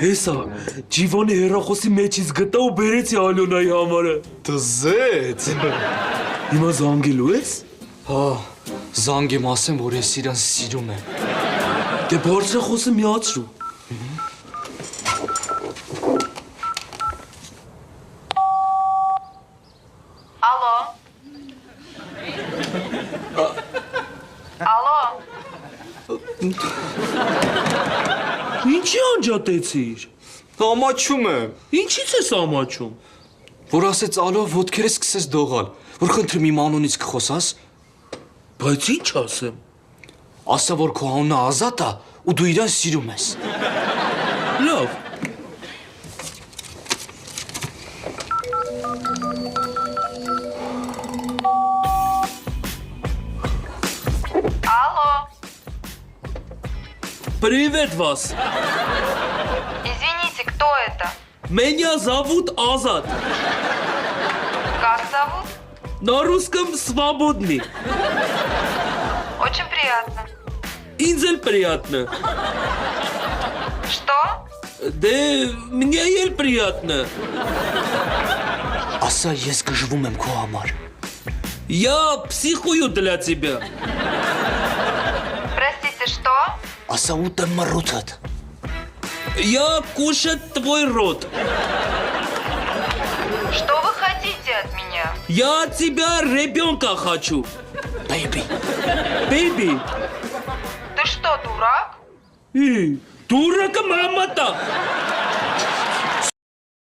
Հեսա, ջիվանի հեռախոսի մեջից գտա ու բերեցի Ալյոնայի համարը։ Դզեց։ Հիմա զանգելու ես։ Հա, զանգ եմ ասեմ, որ ես իրան սիրում եմ։ Դե բարձրախոսը միացրու։ Ալո։ Ալո։ Ինչի անջատեցիր։ Ամաչում եմ։ Ինչից ես ամաչում։ Որ ասեց ալո, ոտքերս սկսես դողալ, որ խնդրեմ իմ անունից կխոսաս, Բայց ինչ ասեմ։ ասա, որ քո անունը Ազատ է ու դու իրան սիրում ես։ Լավ։ Алло. Привет вас. Извините, кто это? Меня зовут Азат. Как зовут? На русском свободный. Очень приятно. Инзель приятно. Что? Да мне ель приятно. Ասա, ես գժվում եմ քո համար։ Я психую для тебя. Простите, что? Ասա ուտեմ մռութդ։ Я кушать твой рот. Что вы хотите от меня? Я от тебя ребенка хочу. Baby, Baby. Ты что, дурак? Дурака мама-то.